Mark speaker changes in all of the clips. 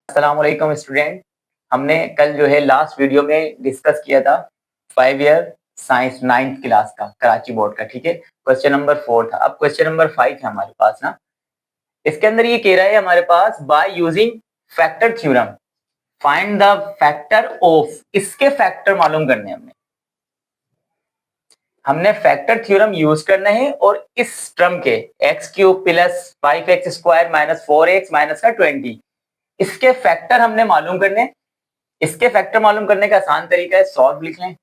Speaker 1: अस्सलामुअलैकुम स्टूडेंट। हमने कल जो है लास्ट वीडियो में डिस्कस किया था 5 ईयर साइंस 9th क्लास का कराची बोर्ड का। ठीक है, क्वेश्चन नंबर 4 था। अब क्वेश्चन नंबर 5 है हमारे पास ना। इसके अंदर ये कह रहा है हमारे पास by using factor theorem find the factor of, इसके फैक्टर मालूम करने हैं हमने फैक्टर थ्योरम यूज करना है और इस टर्म के x cube plus 5x square minus 4x minus का 20 इसके फैक्टर हमने मालूम करने। इसके फैक्टर मालूम करने का आसान तरीका है, सॉल्व लिख लें।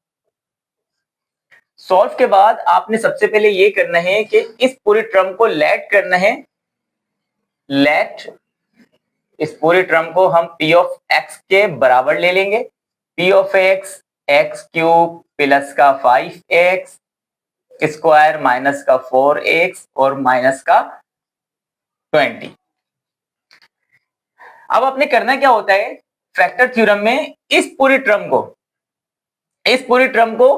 Speaker 1: सॉल्व के बाद आपने सबसे पहले ये करना है कि इस पूरी टर्म को लेट करना है। लेट इस पूरी टर्म को हम p ऑफ x के बराबर ले लेंगे। p of x x cube plus का 5x स्क्वायर माइनस का 4x और माइनस का 20। अब आपने करना क्या होता है फैक्टर थ्योरम में, इस पूरी टर्म को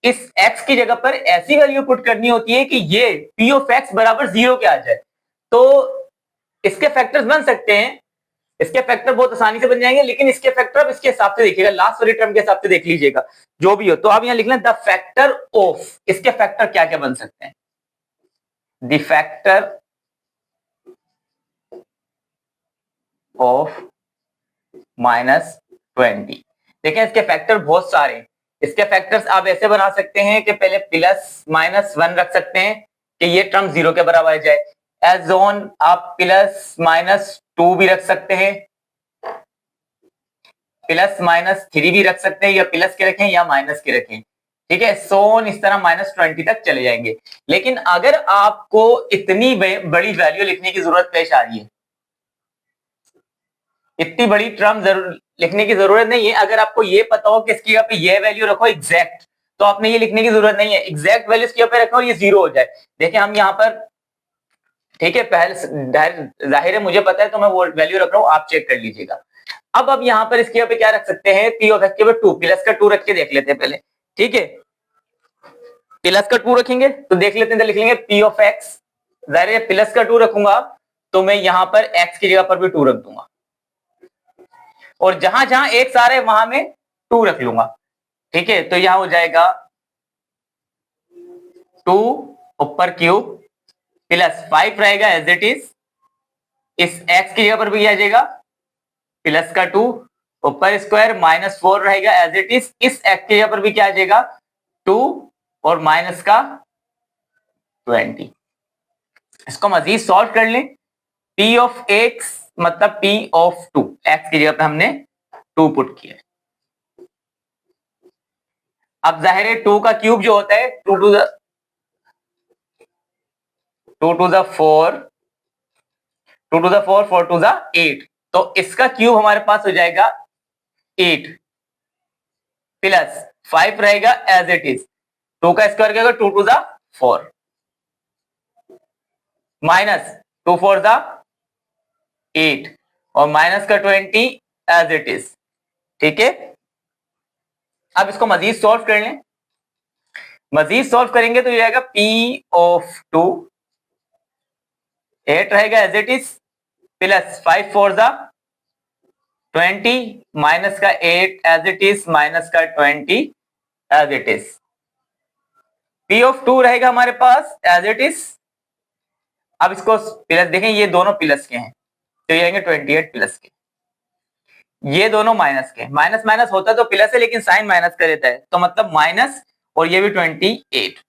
Speaker 1: इस x की जगह पर ऐसी वैल्यू पुट करनी होती है कि ये p ऑफ x बराबर 0 के आ जाए। तो इसके फैक्टर्स बन सकते हैं, इसके फैक्टर बहुत आसानी से बन जाएंगे, लेकिन इसके फैक्टर अब इसके हिसाब से देखिएगा, लास्ट वाली टर्म के हिसाब से देख लीजिएगा जो भी हो। तो आप यहां लिख लें द फैक्टर ऑफ, इसके फैक्टर क्या क्या बन सकते हैं। The factor of -20। देखिए इसके फैक्टर बहुत सारे हैं। इसके फैक्टर्स आप ऐसे बना सकते हैं कि पहले प्लस -1 रख सकते हैं कि ये टर्म 0 के बराबर आ जाए। एज ऑन आप +-2 भी रख सकते हैं, +-3 भी रख सकते हैं, या प्लस के रखें या माइनस के रखें। ठीक है, सोन इस तरह -20 तक चले जाएंगे। लेकिन अगर आपको इतनी बड़ी वैल्यू लिखने की जरूरत पेश आ रही है, इतनी बड़ी टर्म जरूर लिखने की जरूरत नहीं है। अगर आपको ये पता हो कि इसकी जगह पे ये वैल्यू रखो एग्जैक्ट, तो आपने ये लिखने की जरूरत नहीं है। एग्जैक्ट वैल्यू इसकी जगह पे रखो और ये 0 हो जाए। देखिए हम यहाँ पर, ठीक है, पहले जाहिर है मुझे पता है तो मैं वो वैल्यू रख रहा हूँ, आप चेक कर लीजिएगा। अब यहाँ पर इसकी जगह पे क्या रख सकते हैं, p ऑफ x के ऊपर 2 प्लस का 2 रख के देख लेते हैं पहले। ठीक है, प्लस का 2 रखेंगे तो देख लेते हैं, तो लिख लेंगे p ऑफ x। जाहिर है प्लस का 2 रखूंगा तो मैं यहाँ पर x की जगह पर भी 2 रख दूंगा, और जहां जहां एक्स आ रहे हैं वहां में 2 रख लूंगा। ठीक है, तो यहां हो जाएगा 2 ऊपर क्यूब प्लस 5 रहेगा एज इट इज, इस x की जगह पर भी आ जाएगा प्लस का 2 ऊपर स्क्वायर माइनस 4 रहेगा एज इट इज, इस x की जगह पर भी क्या आ जाएगा 2 और माइनस का 20। इसको मजीद सॉल्व कर लें। p ऑफ x मतलब p ऑफ 2, x की जगह पर हमने 2 पुट किया। अब जाहिर है 2 का क्यूब जो होता है 2 to the 4, 2 to the 4, 4 to the 8, तो इसका क्यूब हमारे पास हो जाएगा 8 प्लस 5 रहेगा एज इट इज, 2 का स्क्वायर क्या होगा 2 टू द 4 माइनस 2 4 द 8 और माइनस का 20 एज इट इज। ठीक है, अब इसको मजीद सॉल्व कर लें। मजीद सॉल्व करेंगे तो ये आएगा p ऑफ 2 8 रहेगा as it is plus 5 4 the 20 minus का 8 एज इट इज माइनस का 20 as it is. p of 2 रहेगा हमारे पास एज इट इज। अब इसको प्लस देखें, ये दोनों प्लस के हैं तो ये आएंगे 28 प्लस के, ये दोनों माइनस के। माइनस माइनस होता तो प्लस है लेकिन साइन माइनस का रहता है, तो मतलब माइनस, और ये भी 28।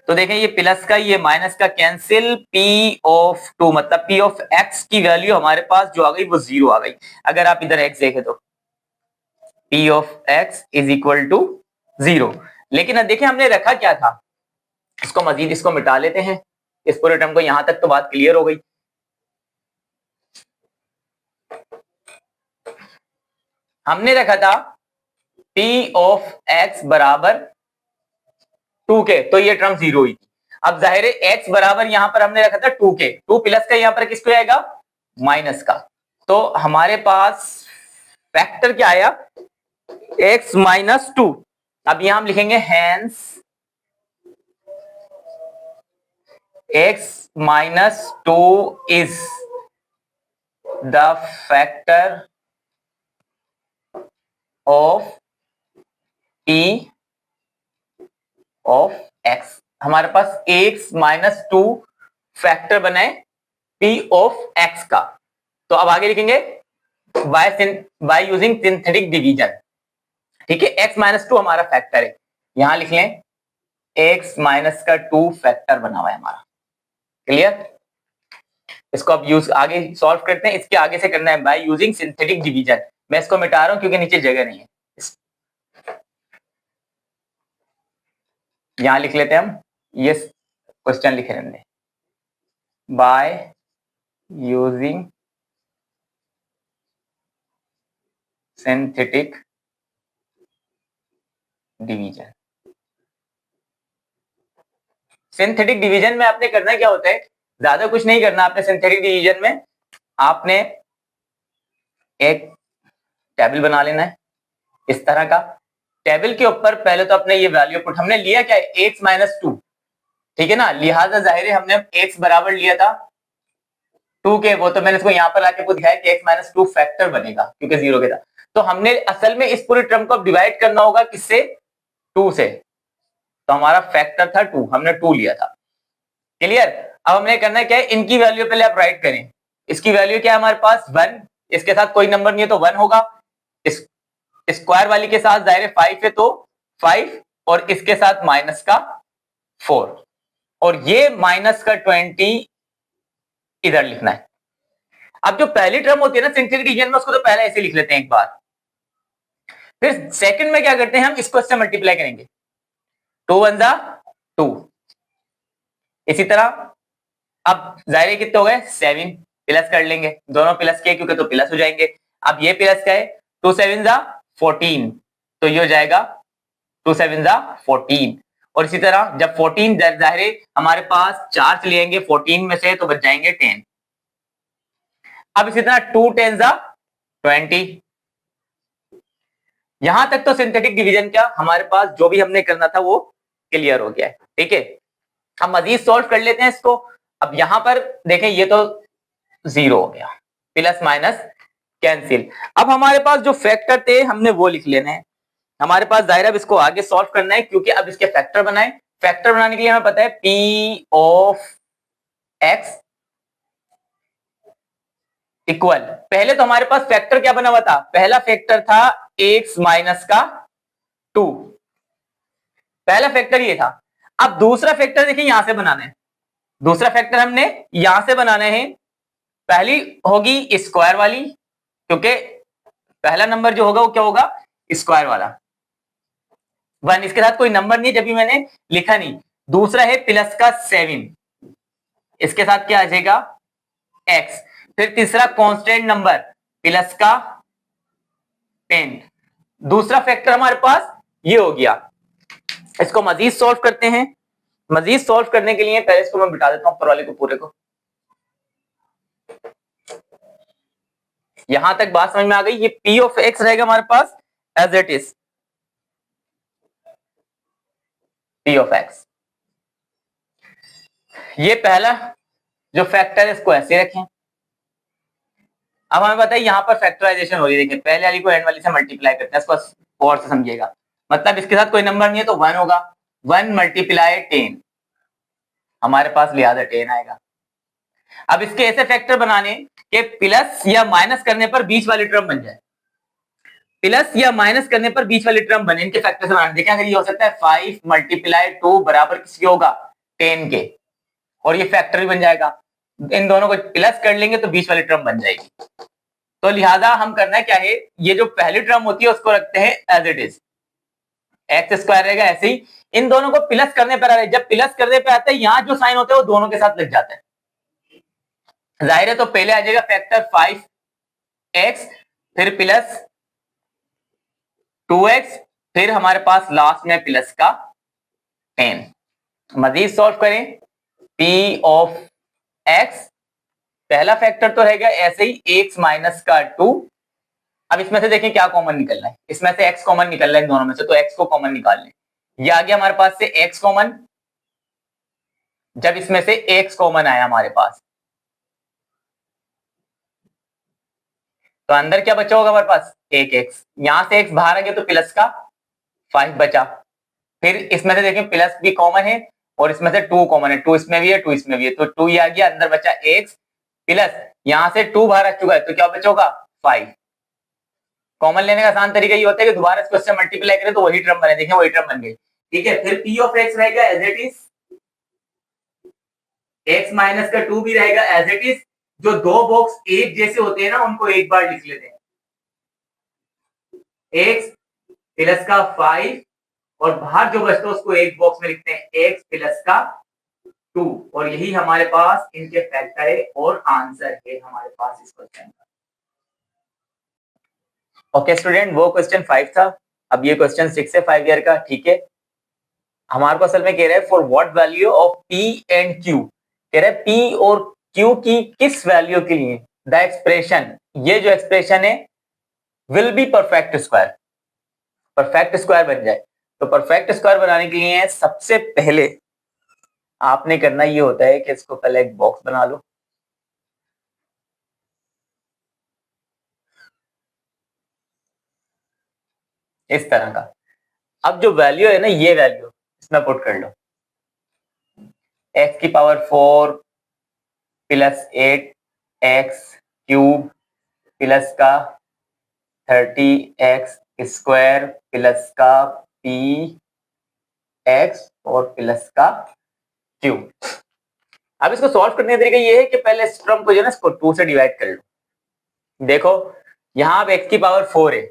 Speaker 1: तो देखें ये प्लस का ये माइनस का कैंसिल, p ऑफ 2 मतलब p ऑफ x की वैल्यू हमारे पास जो आ गई वो 0 आ गई। अगर आप इधर x देखें तो p of x is equal to 0। लेकिन अब देखें हमने रखा क्या था, इसको मजीद इसको मिटा लेते हैं, इस पूरे टर्म को। यहां तक तो बात क्लियर हो गई। हमने रखा था p ऑफ x बराबर 2 के, तो ये टर्म 0 हुई थी। अब जाहिर है x बराबर यहां पर हमने रखा था 2 के, 2 प्लस का यहां पर किसको आएगा माइनस का, तो हमारे पास फैक्टर क्या आया x माइनस 2। अब यहां हम लिखेंगे hence x minus 2 is the factor of P of X, हमारे पास एक्स माइनस टू फैक्टर बना है पी ऑफ एक्स का। तो अब आगे लिखेंगे बाय यूजिंग सिंथेटिक डिवीजन। ठीक है, एक्स माइनस टू हमारा फैक्टर है, यहां लिख लें एक्स माइनस का टू फैक्टर बना हुआ है हमारा। क्लियर? इसको अब यूज आगे सॉल्व करते हैं, इसके आगे से करना है बाय यूजिंग सिंथेटिक डिवीजन। मैं इसको मिटा रहा हूं क्योंकि नीचे जगह नहीं है। यहां लिख लेते हैं हम, ये क्वेश्चन लिखे रहने, by using synthetic division. Synthetic division में आपने करना क्या होता है, ज्यादा कुछ नहीं करना आपने। सिंथेटिक डिवीजन में आपने एक टेबल बना लेना है इस तरह का। टेबल के ऊपर पहले तो अपने ये वैल्यू पुट, हमने लिया क्या है एक्स माइनस टू, ठीक है ना, लिहाजा जाहिर है हमने एक्स बराबर लिया था टू के, वो तो मैंने इसको यहां पर आके दिखाया कि एक्स माइनस टू फैक्टर बनेगा क्योंकि जीरो के था। तो हमने असल में इस पूरे टर्म को डिवाइड करना होगा किससे, टू से। तो हमारा फैक्टर था टू, हमने टू लिया था। क्लियर? अब हमने करना क्या है, इनकी वैल्यू पहले आप राइट करें। इसकी वैल्यू क्या है हमारे पास वन, इसके साथ कोई नंबर नहीं है तो वन होगा। इस स्क्वायर वाली के साथ जाहिर है फाइव है तो फाइव, और इसके साथ माइनस का फोर, और ये माइनस का 20 इधर लिखना है। अब जो पहली टर्म होती है ना सिंथेटिक डिवीजन में, उसको तो पहले ऐसे लिख लेते हैं एक बार। फिर सेकंड में क्या करते हैं, हम इसको इससे मल्टीप्लाई करेंगे, टू वन जा टू। इसी तरह अब जाहिर है कितने हो गए, सेवन, प्लस कर लेंगे, दोनों प्लस के क्योंकि तो प्लस हो जाएंगे। अब ये प्लस का है, टू सेवन जा 14, तो ये हो जाएगा टू सेवन जा 14। और इसी तरह जब 14 जाहिर है हमारे पास चार चले जाएंगे 14 में से, तो बच जाएंगे 10। अब इसी तरह टू टेन जा 20। यहां तक तो सिंथेटिक डिवीजन क्या हमारे पास जो भी हमने करना था वो क्लियर हो गया है। ठीक है, हम मजीद सॉल्व कर लेते हैं इसको। अब यहां पर देखें ये तो जीरो हो गया, प्लस माइनस कैंसिल। अब हमारे पास जो फैक्टर थे हमने वो लिख लेने हैं। हमारे पास दायरा, अब इसको आगे सॉल्व करना है क्योंकि अब इसके फैक्टर बनाए। फैक्टर बनाने के लिए हमें पता है पी ऑफ एक्स इक्वल, पहले तो हमारे पास फैक्टर क्या बना हुआ था, पहला फैक्टर था एक्स माइनस का टू, पहला फैक्टर ये था। अब दूसरा फैक्टर देखिए यहां से बनाना है, दूसरा फैक्टर हमने यहां से बनाना है। पहली होगी स्क्वायर वाली, क्योंकि पहला नंबर जो होगा वो क्या होगा, स्क्वायर वाला वन, इसके साथ कोई नंबर नहीं जब भी मैंने लिखा नहीं। दूसरा है प्लस का सेवन, इसके साथ क्या आ जाएगा एक्स। फिर तीसरा कांस्टेंट नंबर प्लस का 10। दूसरा फैक्टर हमारे पास ये हो गया। इसको मजीद सॉल्व करते हैं। मजीद सॉल्व करने के लिए पहले इसको मैं बिठा देता हूं ऊपर वाले को पूरे को। यहां तक बात समझ में आ गई। ये पी ऑफ एक्स रहेगा हमारे पास as it is, p of x. ये पहला जो फैक्टर है इसको ऐसे रखें। अब हमें पता है यहां पर फैक्टराइजेशन हो रही है, देखिए पहले वाली को एंड वाली से मल्टीप्लाई करते हैं, इसको और से समझिएगा। मतलब इसके साथ कोई नंबर नहीं है तो वन होगा, वन मल्टीप्लाई 10, हमारे पास लिहाजा 10 आएगा। अब इसके ऐसे फैक्टर बनाने के प्लस या माइनस करने पर बीच वाली टर्म बन जाए, प्लस या माइनस करने पर बीच वाली टर्म बने, इनके फैक्टर से बनाने। देखिए अगर ये हो सकता है 5 मल्टीप्लाई 2 बराबर किसके होगा, 10 के, और ये फैक्टर भी बन जाएगा। इन दोनों को प्लस कर लेंगे तो बीच वाली टर्म बन जाएगी। तो लिहाजा हम करना क्या है, ये जो पहली टर्म होती है उसको रखते हैं as it is, X square रहेगा ऐसे ही। इन दोनों को प्लस करने पर आ रहा है, जब प्लस करने पे आता है यहां जो साइन होता है वो दोनों के साथ लग जाता है, जाहिर है। तो पहले आ जाएगा फैक्टर 5x, फिर प्लस 2x, फिर हमारे पास लास्ट में प्लस का 10। मजीद सॉल्व करें, p ऑफ x, पहला फैक्टर तो रहेगा ऐसे ही x माइनस का 2। अब इसमें से देखें क्या कॉमन निकलना है, इसमें से x कॉमन निकल रहा है इन दोनों में से, तो x को कॉमन निकाल लें। ये आ गया हमारे पास से x कॉमन, जब इसमें से x कॉमन आया हमारे पास तो अंदर क्या बचा होगा हमारे पास, एक एक्स, यहां से एक्स बाहर आ गया तो प्लस का 5 बचा। फिर इसमें से देखें प्लस भी कॉमन है और इसमें से 2 कॉमन है, 2 इसमें भी है 2 इसमें भी है, तो 2 ये आ गया, अंदर बचा एक्स प्लस यहां से 2 बाहर आ चुका है तो क्या बचा होगा 5। कॉमन लेने का आसान तरीका ये होता है कि दोबारा इसको इससे मल्टीप्लाई करें तो वही टर्म बने, देखें वही टर्म बन गई। ठीक है, फिर पी ऑफ एक्स रहेगा as it is, X minus का 2 भी रहेगा एज इट इज। जो दो बॉक्स एक जैसे होते हैं ना उनको एक बार लिख लेते हैं, एक्स प्लस का 5 और बाहर जो बचता है उसको एक बॉक्स में लिखते हैं एक्स प्लस का 2, और यही हमारे पास इनके फैक्टर है और आंसर है हमारे पास इस क्वेश्चन का। ओके स्टूडेंट, वो क्वेश्चन 5 था, अब ये क्वेश्चन 6 है 5 ईयर का। ठीक है, हमारे को असल में कह रहा है for what value of P and Q, कह रहा है पी और क्यू की किस वैल्यू के लिए द एक्सप्रेशन, ये जो एक्सप्रेशन है will be perfect square, perfect square बन जाए। तो परफेक्ट स्क्वायर बनाने के लिए सबसे पहले आपने करना ये होता है कि इसको पहले एक बॉक्स बना लो, इस तरह का। अब जो वैल्यू है ना, ये वैल्यू इसमें पुट कर लो, एक्स की power 4 plus 8 x cube plus का 30 एक्स स्क्वायर प्लस का पी एक्स और प्लस का क्यू। अब इसको सॉल्व करने का तरीका ये है कि पहले इस टर्म को जो है ना इसको 2 से डिवाइड कर लो। देखो यहां अब x की पावर 4 है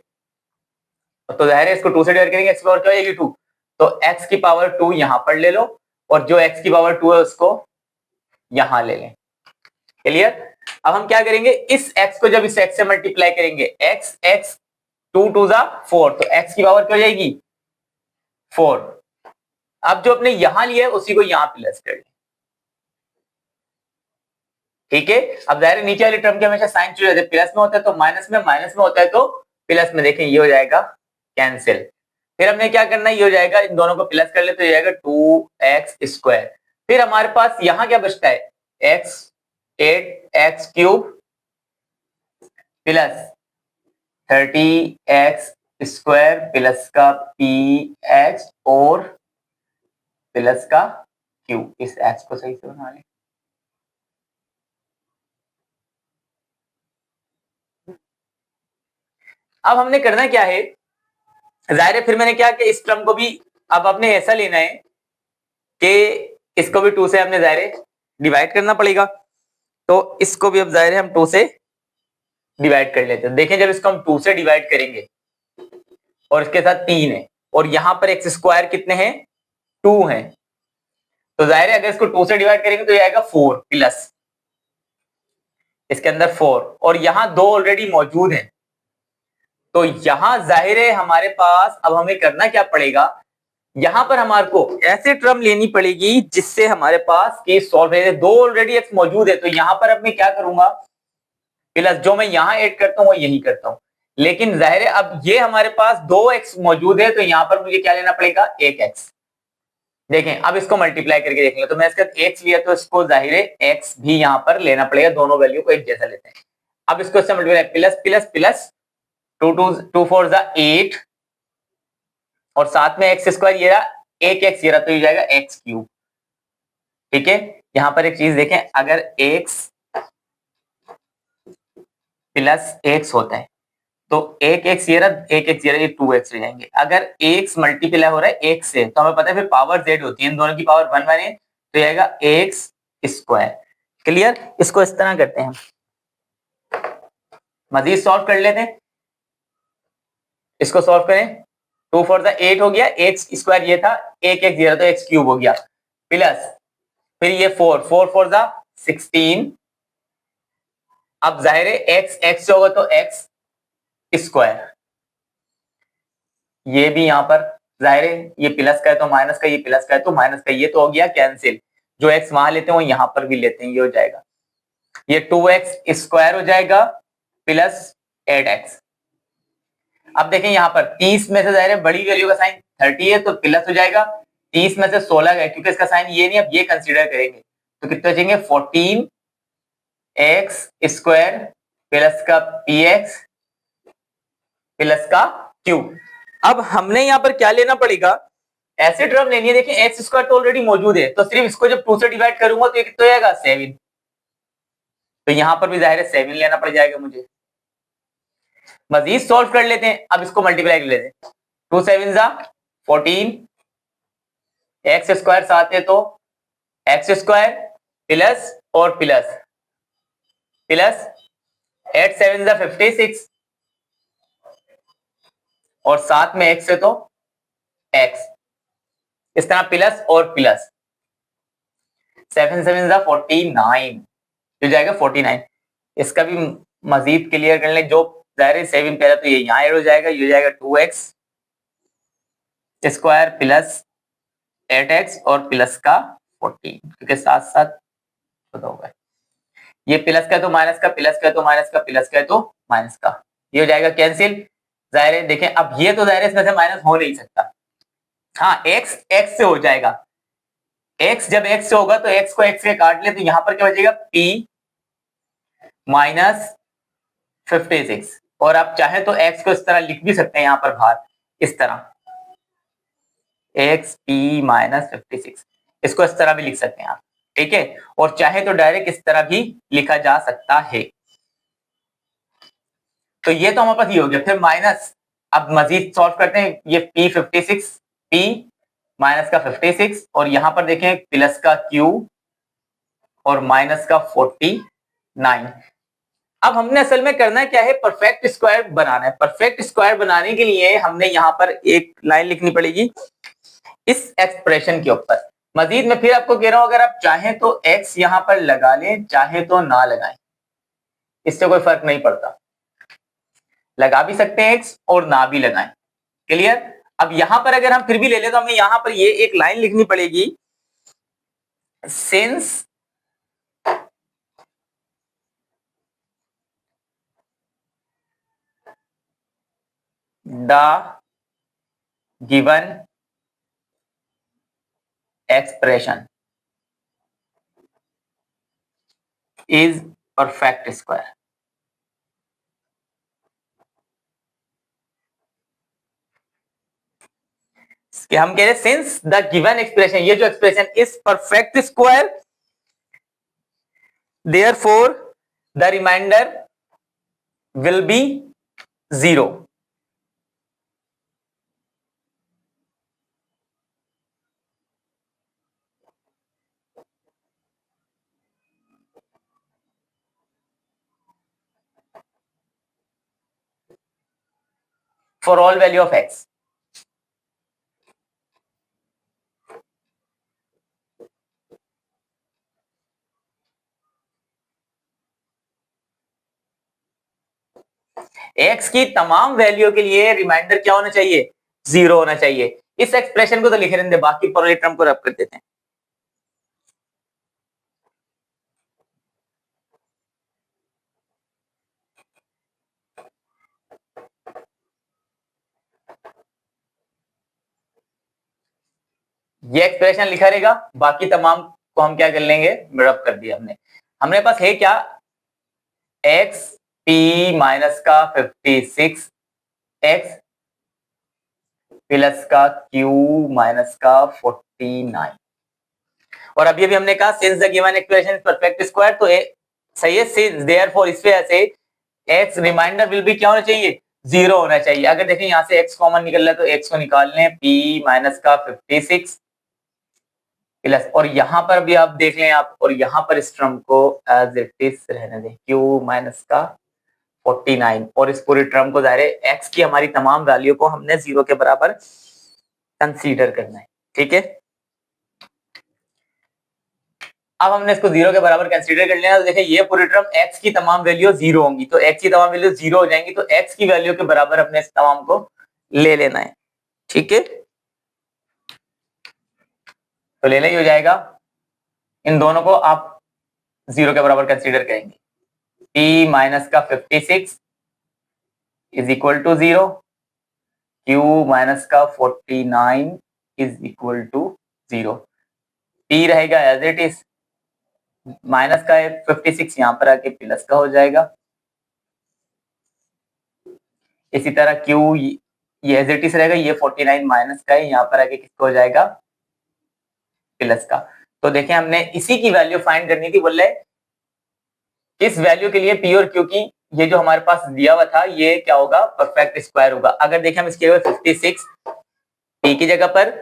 Speaker 1: तो जाहिर है इसको 2 से डिवाइड करेंगे, x की पावर क्या हो जाएगी 2, तो x की पावर 2 यहां पर ले लो और जो x की पावर 2 है उसको यहां ले लें। क्लियर? अब हम क्या करेंगे, इस x को जब इस x से मल्टीप्लाई करेंगे, x x 2 2 जा 4, तो x की पावर क्या हो जाएगी 4। अब जो अपने यहां लिया है उसी को यहां प्लस कर लें। ठीक है, अब जाहिर नीचे वाली टर्म के हमेशा साइन चेंज हो जाते हैं, प्लस में होता है तो माइनस में, माइनस में होता है तो प्लस में, देखें ये हो जाएगा कैंसिल। फिर हमने क्या करना है, ये हो जाएगा, इन दोनों को प्लस कर ले तो ये जाएगा 2x²। फिर हमारे पास यहां क्या बचता है, x 8x³ plus 30x² plus का px और प्लस का q। इस x को सही से बना लें, अब हमने करना क्या है, जाहिर है फिर मैंने क्या कि इस टर्म को भी अब आपने ऐसा लेना है कि इसको भी 2 से हमने जाहिर है डिवाइड करना पड़ेगा, तो इसको भी अब जाहिर है हम 2 से डिवाइड कर लेते हैं। देखें जब इसको हम 2 से डिवाइड करेंगे और इसके साथ 3 है और यहां पर x² कितने हैं 2 हैं, तो जाहिर है अगर इसको 2 से डिवाइड करेंगे तो ये आएगा 4 प्लस इसके अंदर 4 और यहां 2 ऑलरेडी मौजूद हैं, तो यहां जाहिर है हमारे पास अब हमें करना क्या पड़ेगा, यहां पर हमारे को ऐसे टर्म लेनी पड़ेगी जिससे हमारे पास केस सॉल्व है। 2 ऑलरेडी एक्स मौजूद है तो यहां पर अब मैं क्या करूंगा, प्लस जो मैं यहां ऐड करता हूं वो यही करता हूं, लेकिन जाहिर है अब ये हमारे पास 2x मौजूद है तो यहां पर मुझे क्या लेना पड़ेगा 1x। देखें अब इसको मल्टीप्लाई करके देख लें, तो मैं इसका x लिया तो इसको जाहिर है x भी यहां पर लेना पड़ेगा, दोनों वैल्यू को एक जैसा लेते हैं। अब इसको इससे मल्टीप्लाई प्लस प्लस प्लस 2 4 8 और साथ में x² ये रहा, 1x ये रहा, तो ये जाएगा x³। ठीक है, यहां पर एक चीज देखें, अगर x प्लस x होता है तो 1x ये रहा, 1x ये रहा, ये 2x रह जाएंगे। अगर x मल्टीप्लाई हो रहा है x से तो हमें पता है फिर पावर z होती है, इन दोनों की पावर 1 1 है तो ये आएगा x²। क्लियर? इसको इस तरह करते हैं, मजीद सॉल्व कर लेते हैं, इसको सॉल्व करें, 2 4 8 हो गया, x² ये था, 1x ये रहा तो x³ हो गया, प्लस फिर ये 4 4 4 16। अब जाहिर है x x से होगा तो x², ये भी यहां पर जाहिर है ये प्लस का है तो माइनस का, ये प्लस का है तो माइनस का, ये तो हो गया कैंसिल। जो x वहां लेते हैं वो यहां पर भी लेते हैं, ये हो जाएगा, ये 2x² हो जाएगा प्लस 8x। अब देखें यहां पर 30 में से जाहिर है बड़ी वैल्यू का साइन 30 है तो प्लस हो जाएगा, 30 में से 16 है क्योंकि इसका साइन ये नहीं, अब ये कंसीडर करेंगे तो कितने बचेंगे 14x² प्लस का px प्लस का क्यूब। अब हमने यहां पर क्या लेना पड़ेगा, ऐसे टर्म लेनी है। देखिए एक्स स्क्वायर तो ऑलरेडी मौजूद है, तो सिर्फ इसको जब 2 से डिवाइड करूंगा तो ये कितना आएगा 7। तो यहां पर भी जाहिर है 7 लेना पड़ जाएगा मुझे। मजीद सॉल्व कर लेते हैं, अब इसको मल्टीप्लाई कर लेते हैं। 2 7 जा 14, एक्स स्क्वायर साथ है तो एक्स स्क्वायर प्लस और प्लस प्लस 8 7 जा 56 और साथ में एक्स है तो एक्स, इस तरह प्लस और प्लस 7 7 जा 49 जो जाएगा 49। इसका भी मजीद क्लियर कर लें, जो जाहिर है 7 पहले तो ये यहाँ ऐड हो जाएगा, ये हो जाएगा 2x स्क्वायर प्लस 8x और प्लस का 14, क्योंकि साथ साथ होगा। ये प्लस का तो माइनस का, प्लस का तो माइनस का, प्लस का तो माइनस का, ये हो जाएगा कैंसिल। जाहिर है देखें अब ये तो जाहिर है इसमें से माइनस हो नहीं सकता। हाँ x x से हो जाएगा, x जब x से होगा तो x को x से काट ले तो यहां पर क्या बचेगा p माइनस 56। और आप चाहे तो x को इस तरह लिख भी सकते हैं यहां पर बाहर, इस तरह x p माइनस 56, इसको इस तरह भी लिख सकते हैं आप, ठीक है। और चाहे तो डायरेक्ट इस तरह भी लिखा जा सकता है। तो ये तो हमारे पास ये हो गया। फिर माइनस, अब मजीद सॉल्व करते हैं। ये p 56 p माइनस का 56 और यहां पर देखें प्लस का q और माइनस का 49। अब हमने असल में करना है क्या है, परफेक्ट स्क्वायर बनाना है। परफेक्ट स्क्वायर बनाने के लिए हमने यहां पर एक लाइन लिखनी पड़ेगी इस एक्सप्रेशन के ऊपर। मजीद मैं फिर आपको कह रहा हूं, अगर आप चाहें तो x यहां पर लगा लें, चाहे तो ना लगाएं, इससे कोई फर्क नहीं पड़ता। लगा भी सकते हैं x और ना भी लगाएं, क्लियर। अब यहां पर अगर हम फिर भी ले लें तो हमें यहां पर ये एक लाइन लिखनी पड़ेगी, since the given expression is perfect square। हम कह रहे हैं सिंस द गिवन एक्सप्रेशन, ये जो expression is perfect square, therefore the remainder will be 0। For all value of x। x की तमाम वैल्यू के लिए रिमाइंडर क्या होना चाहिए, 0 होना चाहिए। इस एक्सप्रेशन को तो लिखे रहने, बाकी पूरे टर्म को रब कर देते हैं। ये एक्सप्रेशन लिखा रहेगा, बाकी तमाम को हम क्या कर लेंगे, रब कर दिया हमने। हमारे पास है क्या, x p माइनस का 56 x प्लस का q माइनस का 49। और अभी अभी हमने कहा since the given expression is perfect square, तो सही है। सिंस देयरफॉर इस वजह से x रिमाइंडर विल भी क्या होना चाहिए, 0 होना चाहिए। अगर देखें यहां से x कॉमन निकल रहा है तो x को निकाल लें, p माइनस का 56 प्लस, और यहां पर भी आप देख लें आप, और यहां पर इस टर्म को एज इट इज रहने दें, q माइनस का 49। और इस पूरी टर्म को जाहिर है x की हमारी तमाम वैल्यू को हमने 0 के बराबर कंसीडर करना है, ठीक है। अब हमने इसको 0 के बराबर कंसीडर कर लिया, तो देखिए ये पूरी टर्म x की तमाम वैल्यू 0 होंगी, तो x की तमाम वैल्यू 0 हो जाएंगी, तो x की वैल्यू के बराबर अपने इस तमाम को ले लेना है, ठीक है। तो लेना ही हो जाएगा, इन दोनों को आप 0 के बराबर कंसीडर करेंगे। p माइनस का 56 is equal to 0, q minus का 49 इज इक्वल टू 0। p रहेगा एज इट इज, माइनस का 56 यहां पर आके प्लस का हो जाएगा। इसी तरह Q ये एज इट इज रहेगा, ये 49 माइनस का है, यहाँ पर आके किसका हो जाएगा प्लस का। तो देखें हमने इसी की वैल्यू फाइंड करनी थी, बोल रहे इस वैल्यू के लिए P और Q की ये जो हमारे पास दिया हुआ था ये क्या होगा परफेक्ट स्क्वायर होगा। अगर देखें हम इसके 56 P की जगह पर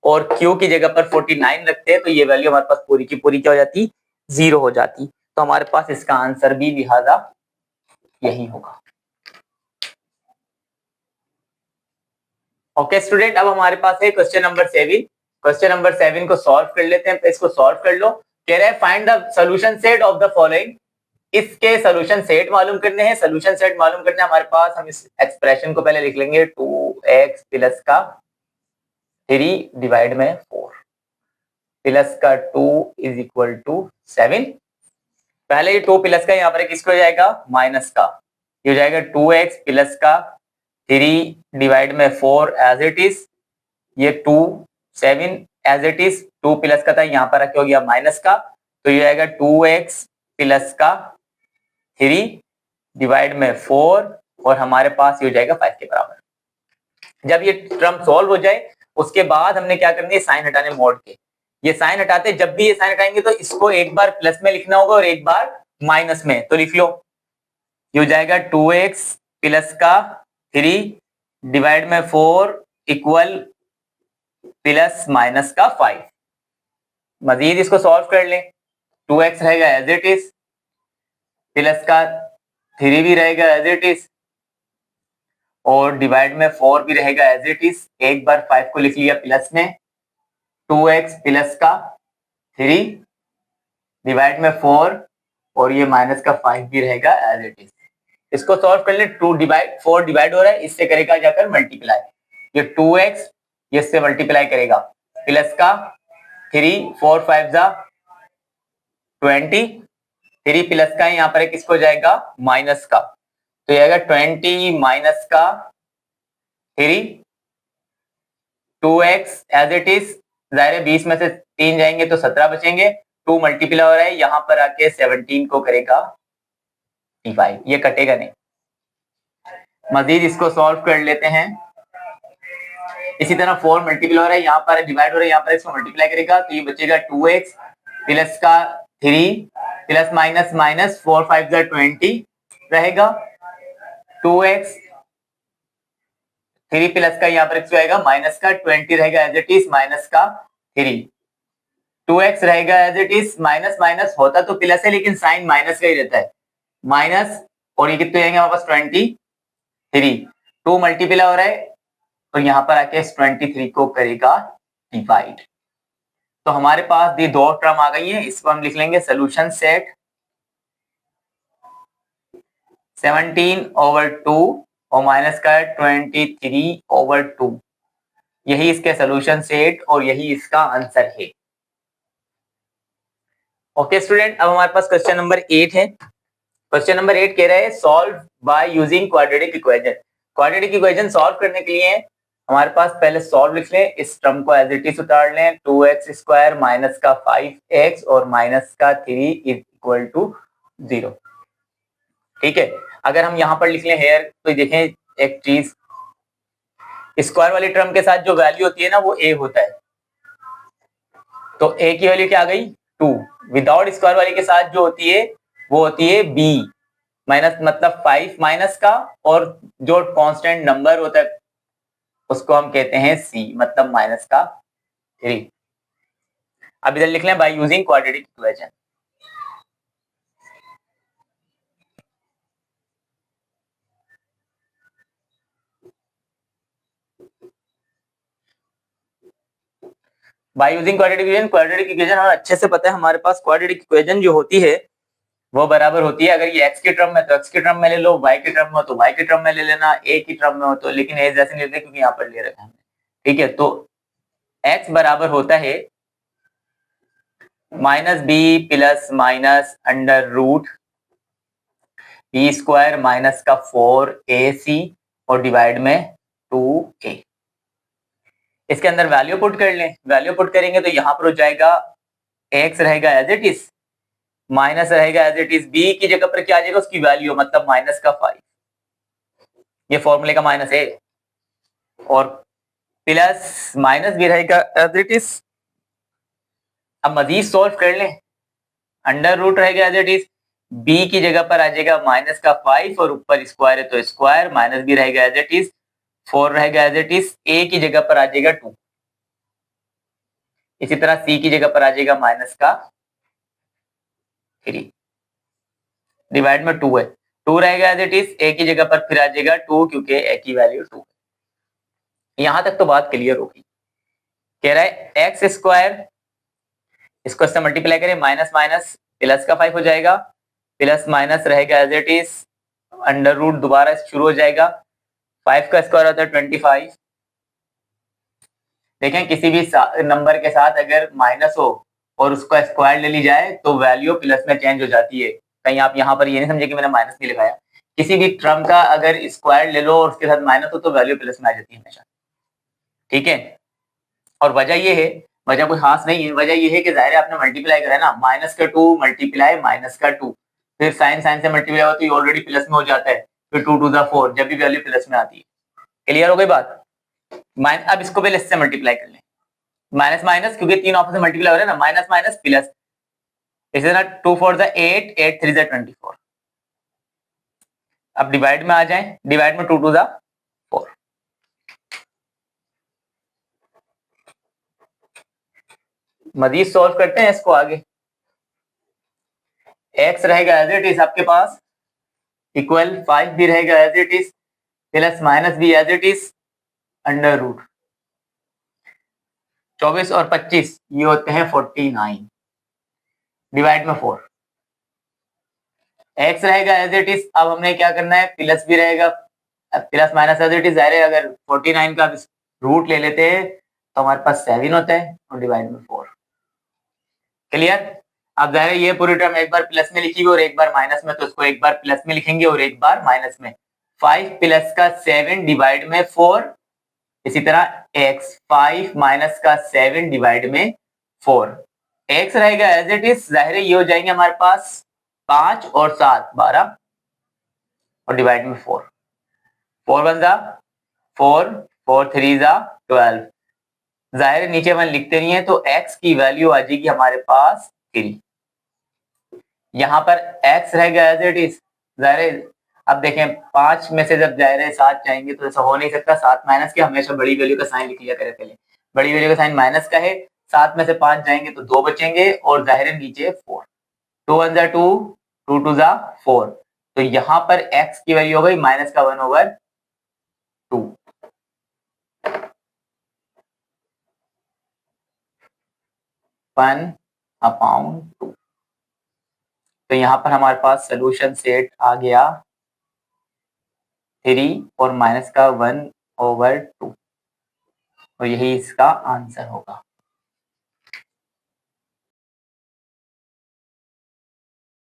Speaker 1: और Q की जगह पर 49 रखते हैं तो ये वैल्यू हमारे पास पूरी की पूरी क्या हो जाती 0 हो जाती। तो हमारे पास इसका आंसर भी लिहाजा यही होगा। ओके स्टूडेंट, अब हमारे पास है क्वेश्चन नंबर 7। क्वेश्चन नंबर 7 को सॉल्व कर लेते हैं। तो इसको सॉल्व कर लो। कह रहा है find the solution set of the following. इसके सोल्यूशन सेट मालूम करने हैं। सोल्यूशन सेट मालूम करने हमारे पास, हम इस एक्सप्रेशन को पहले लिख लेंगे 2x प्लस का 3 डिवाइड में 4 प्लस का 2 इज इक्वल टू 7। पहले ये 2 प्लस का यहाँ पर किसको हो जाएगा माइनस का, ये हो जाएगा 2x प्लस का 3 डिवाइड में 4 एज इट इज, ये 2 7 एज इट इज, 2 प्लस का था यहाँ पर रखे हो गया माइनस का, तो ये आएगा 2x प्लस का 3 डिवाइड में 4 और हमारे पास ये हो जाएगा 5 के बराबर। जब ये टर्म सॉल्व हो जाए उसके बाद हमने क्या करनी है साइन हटाने मोड के। ये साइन हटाते, जब भी ये साइन हटाएंगे तो इसको एक बार प्लस में लिखना होगा और एक बार माइनस में, तो लिख लो ये हो जाएगा 2x प्लस का 3 डिवाइड में 4 इक्वल प्लस माइनस का 5। मजीद इसको सॉल्व कर लें, 2x रहेगा एज इट इज, प्लस का 3 भी रहेगा एज इट इज और डिवाइड में 4 भी रहेगा एज इट इज। एक बार 5 को लिख लिया प्लस में, 2x प्लस का 3 डिवाइड में 4 और ये माइनस का 5 भी रहेगा एज इट इज। इसको सॉल्व कर ले, 2 डिवाइड 4 डिवाइड हो रहा है, इससे करेगा जाकर मल्टीप्लाई, ये 2x ये इससे मल्टीप्लाई करेगा प्लस का 3 4 5 जा 20, 3 प्लस का यहाँ पर किसको जाएगा माइनस का, तो ये आएगा 20 माइनस का 3 2x एज इट इज, जाहिर है 20 में से 3 जाएंगे तो 17 बचेंगे, 2 मल्टीप्लाई हो रहा है यहाँ पर आके 17 को करेगा डिवाइड, ये कटेगा नहीं। मजीद इसको सॉल्व कर लेते हैं। इसी तरह 4 मल्टीप्लाई हो रहा है यहाँ पर डिवाइड हो रहा है, यहाँ पर इसको मल्टीप्लाई करेगा तो ये बचेगा 2x प्लस का 3 प्लस माइनस माइनस 4 5 20 रहेगा, 2x 3 प्लस का यहाँ पर क्या आएगा माइनस का 20 रहेगा एज इट इज माइनस का 3, 2x रहेगा as it is, minus minus होता तो प्लस है लेकिन साइन माइनस का ही रहता है, माइनस और ये कितने आएंगे हमारे पास 23, 2 मल्टीप्लाई हो रहा है और यहाँ पर आके 23 को करेगा डिवाइड। तो हमारे पास ये 2 टर्म आ गई है, इसको हम लिख लेंगे सोल्यूशन सेट 17/2 और माइनस का 23/2, यही इसके सोल्यूशन सेट और यही इसका आंसर है। ओके स्टूडेंट, अब हमारे पास क्वेश्चन नंबर 8 है। क्वेश्चन नंबर 8 कह रहा है solve by using quadratic equation. Quadratic equation solve करने के लिए हमारे पास पहले सॉल्व लिख लें, इस टर्म को एज इट इज उतार लें, 2x स्क्वायर माइनस का 5x और माइनस का 3 इज इक्वल टू 0। ठीक है, अगर हम यहाँ पर लिख लें हेयर तो देखें एक चीज, स्क्वायर वाली टर्म के साथ जो वैल्यू होती है ना वो a होता है, तो a की वैल्यू क्या आ गई 2, विदाउट स्क्वायर वाली के साथ जो होती है वो होती है b माइनस, मतलब 5 माइनस का और जो कांस्टेंट नंबर होता है उसको हम कहते हैं c, मतलब माइनस का 3। अब इधर लिख लें by using quadratic equation. By using quadratic equation, quadratic equation हमें अच्छे से पता है, हमारे पास क्वाड्रेटिक इक्वेशन जो होती है वो बराबर होती है, अगर ये x की टर्म में तो x की टर्म में ले लो, y की टर्म में तो y की टर्म में ले लेना, a की टर्म में हो तो, लेकिन a जैसे नहीं लेते क्योंकि यहाँ पर ले रखा है। ठीक है, तो x बराबर होता है minus B plus minus under root B square minus का 4ac और डिवाइड में 2a। इसके अंदर वैल्यू पुट कर लें, वैल्यू पुट करेंगे तो यहाँ पर हो जाएगा x रहेगा एज इट इज, माइनस रहेगा एज इट इज, बी की जगह पर क्या आ जाएगा उसकी वैल्यू, मतलब माइनस का 5 ये फॉर्मूले का माइनस है, और प्लस माइनस भी रहेगा एज इट इज। अब मजीद सोल्व कर लें, अंडर रूट रहेगा एज इट इज, बी की जगह पर आ जाएगा माइनस का 5 और ऊपर स्क्वायर है तो स्क्वायर, माइनस भी रहेगा एज इट इज, 4 रहेगा एज इट इज, ए की जगह पर आ जाएगा 2, इसी तरह सी की जगह पर आ जाएगा माइनस का 3, डिवाइड में 2 है, 2 रहेगा एज इट इज, ए की जगह पर फिर आ जाएगा 2 क्योंकि ए की वैल्यू 2। यहां तक तो बात क्लियर होगी। कह रहा है एक्स स्क्वायर, इसको इससे मल्टीप्लाई करें, माइनस माइनस प्लस का 5 हो जाएगा, प्लस माइनस रहेगा as it is, under root दोबारा शुरू हो जाएगा, 5 का स्क्वायर होता है 25। देखें किसी भी नंबर के साथ अगर माइनस हो और उसका स्क्वायर ले ली जाए तो वैल्यू प्लस में चेंज हो जाती है। कहीं आप यहाँ पर ये नहीं समझे कि मैंने माइनस नहीं लगाया, किसी भी टर्म का अगर स्क्वायर ले लो और उसके साथ माइनस हो तो वैल्यू प्लस में आ जाती है हमेशा, ठीक है। और वजह ये है, वजह कोई खास नहीं है, वजह ये है कि जाहिर है आपने मल्टीप्लाई करा है ना, माइनस का 2 मल्टीप्लाई माइनस का 2, फिर साइन साइन से मल्टीप्लाई हो तो ऑलरेडी प्लस में हो जाता है, फिर 2 टू द 4 जब भी वैल्यू प्लस में आती है। क्लियर हो गई बात। अब इसको पहले इससे मल्टीप्लाई कर लें, माइनस माइनस क्योंकि 3 ऑप्शन से मल्टीप्लाई हो रहा है ना, माइनस माइनस प्लस, इसे ना 2 4 द 8, 8 3 द 24। अब डिवाइड में आ जाएं, डिवाइड में 2 टू द 4, मजीद सॉल्व करते हैं इसको आगे। x रहेगा एज इट इज आपके पास, इक्वल 5 भी रहेगा as it is, plus minus भी as it is, under root 24 और 25 ये होते हैं 49, डिवाइड में 4, x रहेगा एज इट इज। अब हमने क्या करना है, प्लस भी रहेगा, plus minus as it is, जाहिर है अगर 49 का रूट ले लेते हैं तो हमारे पास 7 होता है और डिवाइड में 4। क्लियर। अब जाहिर है ये पूरी टर्म एक बार प्लस में लिखी हुई और एक बार माइनस में, तो इसको एक बार प्लस में लिखेंगे और एक बार माइनस में। 5 प्लस का 7 डिवाइड में 4, इसी तरह x 5 माइनस का 7 डिवाइड में 4, x रहेगा एज इट इज, जाहिर है ये हो जाएंगे हमारे पास 5 और 7 12 और डिवाइड में 4, 4 1 जा 4, 4 3 जा 12, जाहिर है नीचे अपन लिखते नहीं है तो x की वैल्यू आ जाएगी हमारे पास 3। यहाँ पर x रहेगा एज इट इज, जाहिर है अब देखें 5 में से जब जाहिर है 7 जाएंगे तो ऐसा हो नहीं सकता, 7 माइनस के, हमेशा बड़ी वैल्यू का साइन लिख लिया करें पहले, बड़ी वैल्यू का साइन माइनस का है, 7 में से 5 जाएंगे तो 2 बचेंगे और जाहिर है नीचे 4, 2 1 जा 2, 2 2 जा 4, तो यहाँ पर x की वैल्यू हो गई माइनस का 1/2, 1/2। तो यहाँ पर हमारे पास सोल्यूशन सेट आ गया 3 और माइनस का 1/2 और यही इसका आंसर होगा।